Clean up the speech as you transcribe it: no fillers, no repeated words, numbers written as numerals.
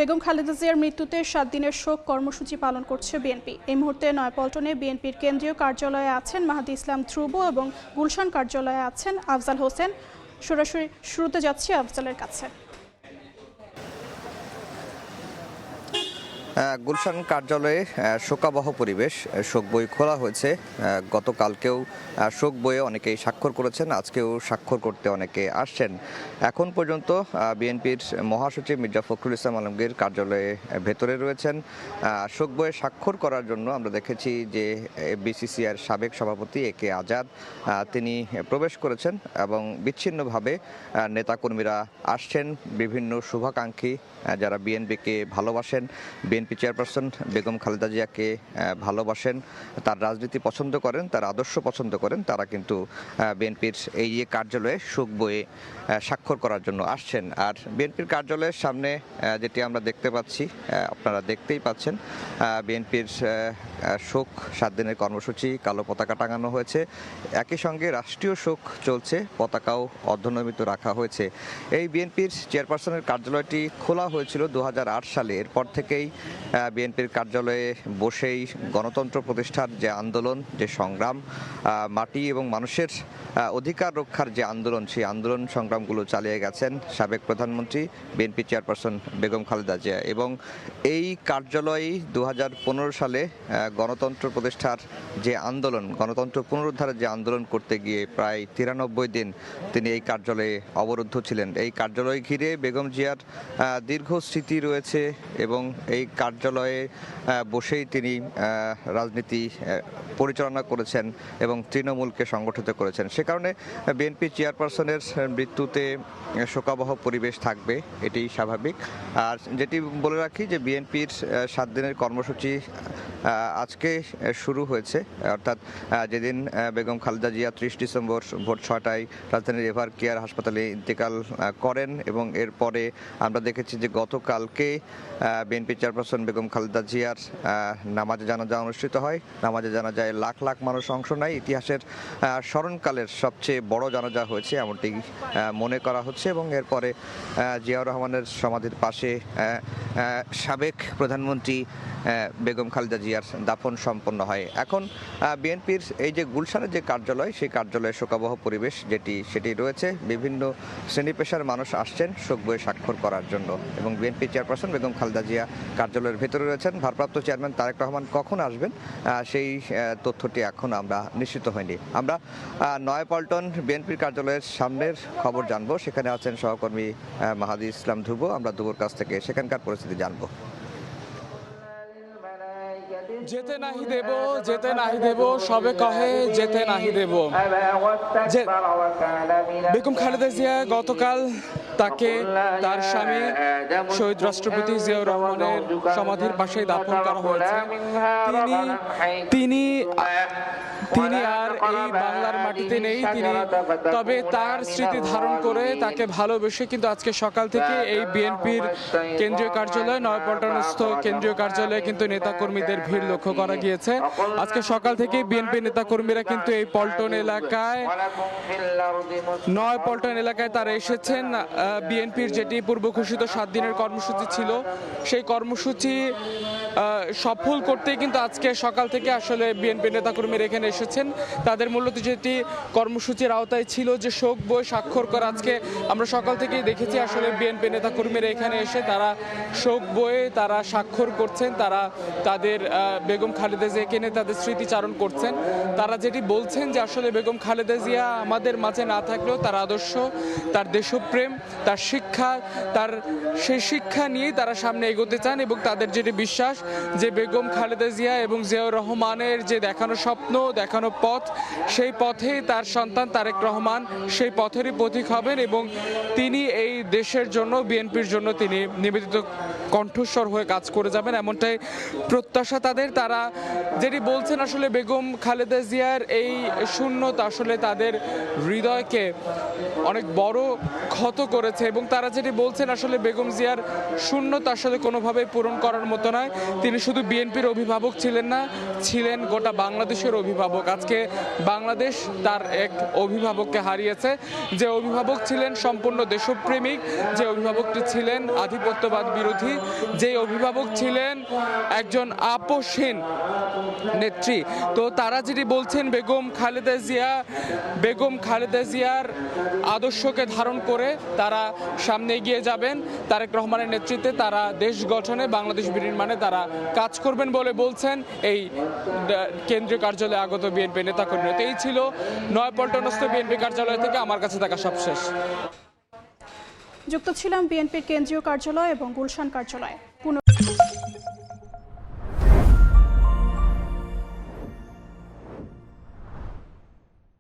বেগম খালেদা জিয়ার মৃত্যুতে 7 দিনের শোক কর্মসূচি পালন করছে বিএনপি। এই মুহূর্তে নয়াপল্টনে বিএনপির কেন্দ্রীয় কার্যালয়ে আছেন মাহাদি ইসলাম ধ্রুব এবং গুলশান কার্যালয়ে আছেন আফজাল হোসেন। সরাসরি শুরুতে যাচ্ছি আফজালের কাছে। গুলশান কার্যালয়ে শোকাবহ পরিবেশ, শোক বই খোলা হয়েছে। গতকালকেও শোক বইয়ে অনেকেই স্বাক্ষর করেছেন, আজকেও স্বাক্ষর করতে অনেকে আসছেন। এখন পর্যন্ত বিএনপির মহাসচিব মির্জা ফখরুল ইসলাম আলমগীর কার্যালয়ে ভেতরে রয়েছেন। শোক বইয়ে স্বাক্ষর করার জন্য আমরা দেখেছি যে বিসিসিআর সাবেক সভাপতি একে আজাদ তিনি প্রবেশ করেছেন এবং বিচ্ছিন্নভাবে নেতাকর্মীরা আসছেন, বিভিন্ন শুভাকাঙ্ক্ষী যারা বিএনপিকে ভালোবাসেন, বিএনপি চেয়ারপারসন বেগম খালেদা জিয়াকে ভালোবাসেন, তার রাজনীতি পছন্দ করেন, তার আদর্শ পছন্দ করেন, তারা কিন্তু বিএনপির এই কার্যালয়ে শোক বইয়ে স্বাক্ষর করার জন্য আসছেন। আর বিএনপির কার্যালয়ের সামনে যেটি আমরা দেখতে পাচ্ছি, আপনারা দেখতেই পাচ্ছেন, বিএনপির শোক 7 দিনের কর্মসূচি, কালো পতাকা টাঙানো হয়েছে। একই সঙ্গে রাষ্ট্রীয় শোক চলছে, পতাকাও অর্ধনমিত রাখা হয়েছে। এই বিএনপির চেয়ারপারসনের কার্যালয়টি খোলা হয়েছিল 2008 সালে। এরপর থেকেই বিএনপির কার্যালয়ে বসেই গণতন্ত্র প্রতিষ্ঠার যে আন্দোলন, যে সংগ্রাম, মাটি এবং মানুষের অধিকার রক্ষার যে আন্দোলন, সেই আন্দোলন সংগ্রামগুলো চালিয়ে গেছেন সাবেক প্রধানমন্ত্রী বিএনপি চেয়ারপারসন বেগম খালেদা জিয়া। এবং এই কার্যালয়েই 2015 সালে গণতন্ত্র প্রতিষ্ঠার যে আন্দোলন, গণতন্ত্র পুনরুদ্ধারের যে আন্দোলন করতে গিয়ে প্রায় 93 দিন তিনি এই কার্যালয়ে অবরুদ্ধ ছিলেন। এই কার্যালয় ঘিরে বেগম জিয়ার দীর্ঘ স্মৃতি রয়েছে এবং এই কার্যালয়ে বসেই তিনি রাজনীতি পরিচালনা করেছেন এবং তৃণমূলকে সংগঠিত করেছেন। সে কারণে বিএনপি চেয়ারপারসনের মৃত্যুতে শোকাবহ পরিবেশ থাকবে, এটি স্বাভাবিক। আর যেটি বলে রাখি যে বিএনপির 7 দিনের কর্মসূচি আজকে শুরু হয়েছে, অর্থাৎ যেদিন বেগম খালেদা জিয়া 30 ডিসেম্বর ভোর 6টায় রাজধানীর এভার কেয়ার হাসপাতালে ইন্তেকাল করেন এবং এরপরে আমরা দেখেছি যে গতকালকে বিএনপি চেয়ারপারসন বেগম খালেদা জিয়ার নামাজে জানাজা অনুষ্ঠিত হয়। নামাজে জানাজায় লাখ লাখ মানুষ অংশ নেয়। ইতিহাসের স্মরণকালের সবচেয়ে বড় জানাজা হয়েছে এমনটি মনে করা হচ্ছে এবং এরপরে জিয়াউর রহমানের সমাধির পাশে সাবেক প্রধানমন্ত্রী বেগম খালেদা জিয়ার দাফন সম্পন্ন হয়। এখন বিএনপির এই যে গুলশানের যে কার্যালয়, সেই কার্যালয়ে শোকাবহ পরিবেশ সেটি রয়েছে। বিভিন্ন শ্রেণী পেশার মানুষ আসছেন শোক বইয়ে স্বাক্ষর করার জন্য এবং বিএনপি চেয়ারপারসন বেগম খালেদা জিয়া কার্যালয়ের ভেতরে রয়েছেন। ভারপ্রাপ্ত চেয়ারম্যান তারেক রহমান কখন আসবেন সেই তথ্যটি এখন আমরা নিশ্চিত হয়নি। আমরা নয়াপল্টন বিএনপির কার্যালয়ের সামনের খবর জানবো, সেখানে আছেন সহকর্মী মাহাদি ইসলাম ধ্রুব। আমরা ধ্রুবর কাছ থেকে সেখানকার পরিস্থিতি জানবো। যেতে নাহি দেব, যেতে নাহি দেব, সবে কহে যেতে নাহি দেব। বেগম খালেদা জিয়া গতকাল তাকে তার স্বামী শহীদ রাষ্ট্রপতি জিয়াউর রহমানের সমাধির পাশে দাফন করা হয়েছে। তিনি আর এই বাংলার মাটিতে নেই, তবে তার স্মৃতি ধারণ করে তাকে ভালোবেসে কিন্তু আজকে সকাল থেকে এই বিএনপির কেন্দ্রীয় কার্যালয়, নয়াপল্টনস্থ কেন্দ্রীয় কার্যালয়ে কিন্তু নেতাকর্মীদের ভিড় লক্ষ্য করা গিয়েছে। আজকে সকাল থেকে বিএনপি নেতাকর্মীরা কিন্তু এই নয়াপল্টন এলাকায় তারা এসেছেন। বিএনপির যেটি পূর্ব ঘোষিত 7 দিনের কর্মসূচি ছিল, সেই কর্মসূচি সফল করতেই কিন্তু আজকে সকাল থেকে আসলে বিএনপি নেতাকর্মীরা এখানে এসেছেন। তাদের মূলত যেটি কর্মসূচির আওতায় ছিল যে শোক বই স্বাক্ষর করা, আজকে আমরা সকাল থেকেই দেখেছি আসলে বিএনপি নেতাকর্মীরা এখানে এসে তারা শোক বইয়ে তারা স্বাক্ষর করছেন, তারা তাদের বেগম খালেদা জিয়াকে নিয়ে তাদের স্মৃতিচারণ করছেন। তারা যেটি বলছেন যে আসলে বেগম খালেদা জিয়া আমাদের মাঝে না থাকলেও তার আদর্শ, তার দেশপ্রেম, তার শিক্ষা, সেই শিক্ষা নিয়েই তারা সামনে এগোতে চান এবং তাদের যেটি বিশ্বাস যে বেগম খালেদা জিয়া এবং জিয়াউর রহমানের যে দেখানো স্বপ্ন, দেখানো পথ, সেই পথেই তার সন্তান তারেক রহমান সেই পথেরই পথিক হবেন এবং তিনি এই দেশের জন্য, বিএনপির জন্য তিনি নিবেদিত কণ্ঠস্বর হয়ে কাজ করে যাবেন, এমনটাই প্রত্যাশা তাদের। তারা যেটি বলছেন আসলে বেগম খালেদা জিয়ার এই শূন্যতা আসলে তাদের হৃদয়কে অনেক বড় ক্ষত করেছে এবং তারা যেটি বলছেন আসলে বেগম জিয়ার শূন্যতা আসলে কোনোভাবেই পূরণ করার মতো নয়। তিনি শুধু বিএনপির অভিভাবক ছিলেন না, ছিলেন গোটা বাংলাদেশের অভিভাবক। অভিভাবক। আজকে বাংলাদেশ তার এক অভিভাবককে হারিয়েছে, যে অভিভাবক ছিলেন সম্পূর্ণ দেশপ্রেমিক, যে অভিভাবকটি ছিলেন আধিপত্যবাদ বিরোধী, যে অভিভাবক ছিলেন একজন আপোষহীন নেত্রী। তো তারা যেটি বলছেন, বেগম খালেদা জিয়ার আদর্শকে ধারণ করে তারা সামনে এগিয়ে যাবেন, তারেক রহমানের নেতৃত্বে তারা দেশ গঠনে, বাংলাদেশ বিনির্মাণে তারা কাজ করবেন বলে বলছেন এই কেন্দ্রীয় কার্যালয়ে আগত বিএনপি নেতাকর্মীরা। এই ছিল নয়াপল্টনস্থ বিএনপি কার্যালয় থেকে আমার কাছে থাকা সবশেষ। যুক্ত ছিলাম বিএনপির কেন্দ্রীয় কার্যালয় এবং গুলশান কার্যালয়ে।